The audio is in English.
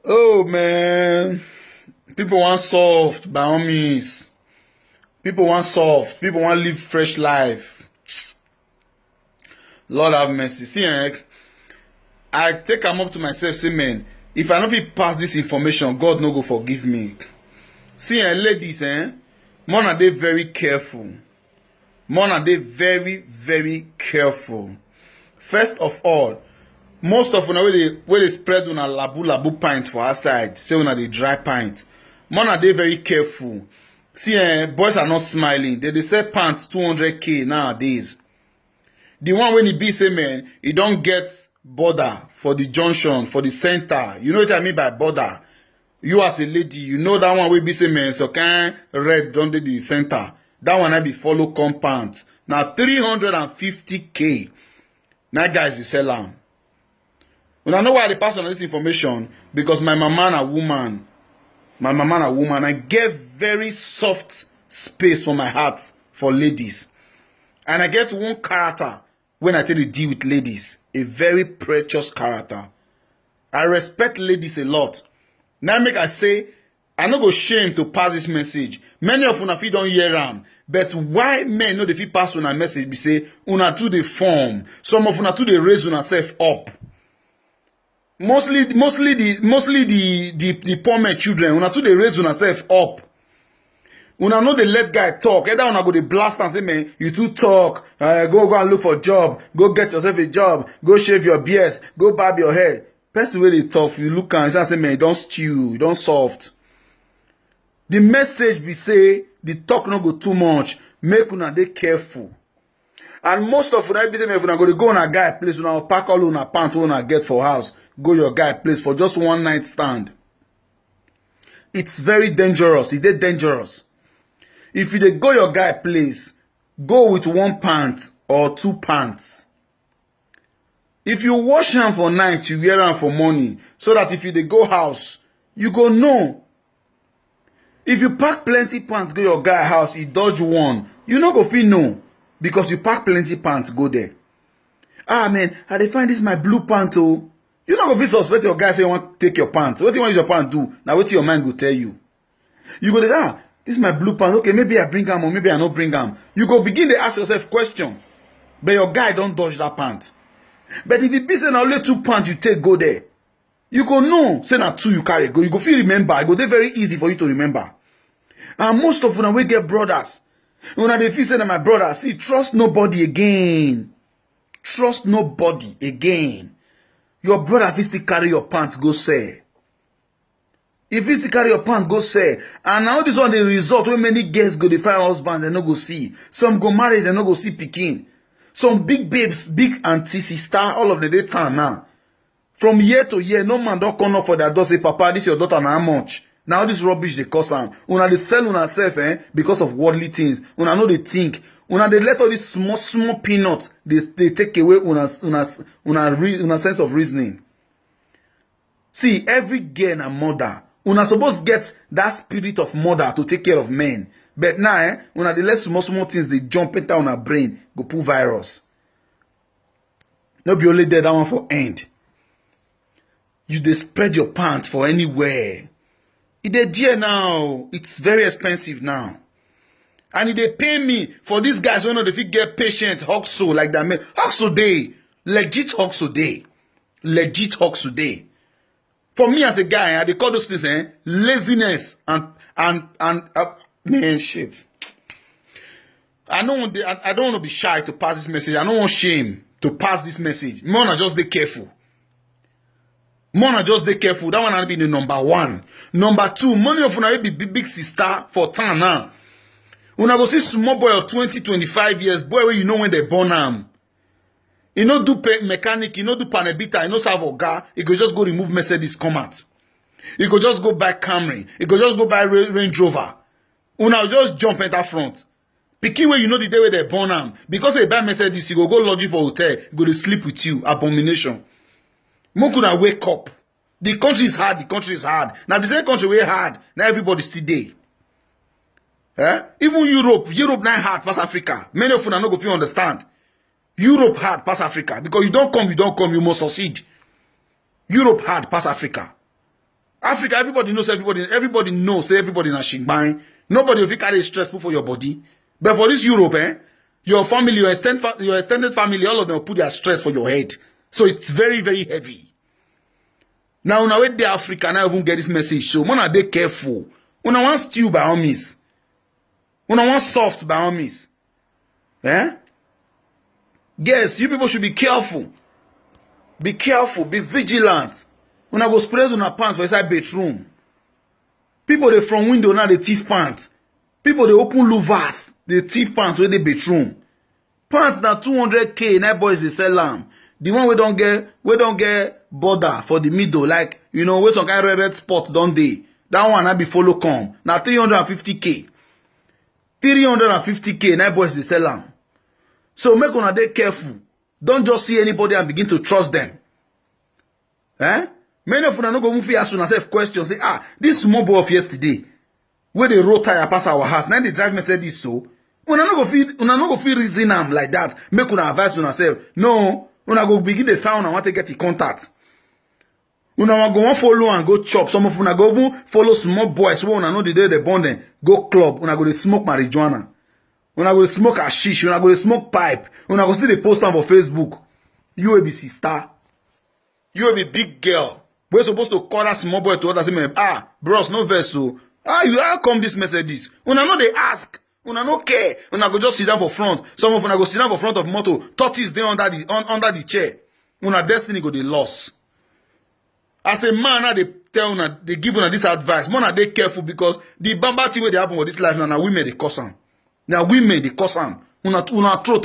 Oh man, people want soft by all means. People want soft. People want live fresh life. Lord have mercy. See, I take am up to myself, say, man, if I no fit pass this information, God no go forgive me. See, ladies, Mona dey very careful. Mona dey very, very careful. First of all, most of una wey dey spread una labu pint for outside, say una dey dry pint. Mona dey very careful. See, boys are not smiling. They sell pants 200k nowadays. The one when he be say, man, he don't get border for the junction, for the center. You know what I mean by border? You as a lady, you know that one will be say, man, so can red don't the center. That one I be follow compound. Now 350k. Now guys is sell am. When I know why they pass on this information, because my mama and a woman. My mama and a woman, I get very soft space for my heart for ladies. And I get one character when I tell you deal with ladies. A very precious character. I respect ladies a lot. Now make I say, I no go shame to pass this message. Many of una fit don't hear am. But why men know they fit pass una message be say, una too dey form. Some of una too dey raise una self up. Mostly the poor men children, una too dey raise una self up. Una know they let guy talk. Either una go dey blast and say, man, you too talk. Go and look for a job. Go get yourself a job. Go shave your beard. Go barb your hair. Person wey dey talk, you look and say, man, you don't stew, you don't soft. The message be say, the talk no go too much. Make una dey careful. And most of una be say, if una go to go on a guy place, una pack all una pants una get for house. Go your guy place for just one night stand. It's very dangerous. It is dangerous. If you dey go your guy place, go with one pant or two pants. If you wash am for night, you wear am for morning, so that if you dey go house, you go know. If you pack plenty pants go your guy house, he dodge one, you no go fit know, because you pack plenty pants go there. Ah man, I dey find this my blue pant oh. You no go fit suspect your guy say you want take your pants. What you want your pants do? Now what your mind go tell you? You go say, this is my blue pants. Okay, maybe I bring them or maybe I don't bring them. You go begin to ask yourself question. But your guy don't dodge that pants. But if it be say only two pants you take go there, you go know say na two you carry go. You go feel remember. It go dey very easy for you to remember. And most of them we get brothers. When they feel say na my brother, see, trust nobody again. Trust nobody again. Your brother fit still carry your pants go sell. If you still carry your pants go sell, and now this one the result when many girls go to find husband, they no go see. Some go marry, they no go see pikin. Some big babes, big auntie, sister, all of them they turn now. From year to year, no man don't come up for their door say, Papa, this your daughter now how much? Now this rubbish they cause am. Una they sell una self because of worldly things. Una know they think. Una they let all these small peanuts they take away una sense of reasoning. See, every girl and mother, una supposed get that spirit of mother to take care of men. But now, una they let small things they jump into una brain, go put virus. No be only there that one for end. You they spread your pants for anywhere. It dey dear now. It's very expensive now. And if they pay me for these guys when they fit get patient Hoxo like that, man. Hoxo day. Legit Hoxo day. Legit Hoxo day. For me as a guy, they call those things laziness and man shit. I don't want to be shy to pass this message. I don't want shame to pass this message. Mona, just be careful. Mona, just be careful. That one will be the number one. Number two, money of una will be big sister for town now. Una go see small boy of 20, 25 years, boy where you know when they born am. You know do mechanic, you know do panebita, you know serve oga, you go just go remove Mercedes come out. You go just go buy Camry, you go just go buy Range Rover. Una just jump at that front. Pikin where you know the day where they born am. Because they buy Mercedes, you go lodge for hotel, go to sleep with you. Abomination. Mokuna wake up. The country is hard, the country is hard. Now the same country where hard, now everybody still there. Even Europe now hard past Africa. Many of you no go fit understand. Europe hard past Africa. Because you don't come, you must succeed. Europe hard past Africa. Africa, everybody knows everybody. Everybody knows everybody in a shingbai. Nobody will carry stress put for your body. But for this Europe, your family, your extended family, all of them will put their stress for your head. So it's very, very heavy. Now, when the Africa now even get this message, so when are they careful? When I want stew by all means. When I want soft by all means. Yes, you people should be careful. Be careful, be vigilant. When I go spray on a pants for inside bedroom. People they from window now they thief pants. People they open louvers, they thief pants where they bedroom. Pants that 200K, night boys they sell them. The one we don't get border for the middle, like where some kind of red spot don't they? That one I be follow come. Now 350K. 350K, night boys they sell them. So make una dey careful. Don't just see anybody and begin to trust them. Many of you no go even ask yourself questions. Say, this small boy of yesterday, where they road tire pass our house, now they drive me say this so. Una no go feel reason am like that. Make una advise yourself. No, una go begin the found and want to get in contact. Una go want follow and go chop. Some of una go even follow small boys. When una know the day they born them, go club. Una go to smoke marijuana. Una go to smoke hashish. Una go to smoke pipe. Una go see the post on for Facebook. You will be sister. You will be big girl. We're supposed to call that small boy to others. Bros, no vessel. How come this messages? Una know they ask. Una no care. Una go just sit down for front. Some of una go sit down for front of motor. Tortoise dey under the chair. Una destiny go dey lost. As a man, now they tell una, they give una this advice. Man, they careful because the bamba thing where they happen for this life now women they cause them. Now women they cause them. Una throat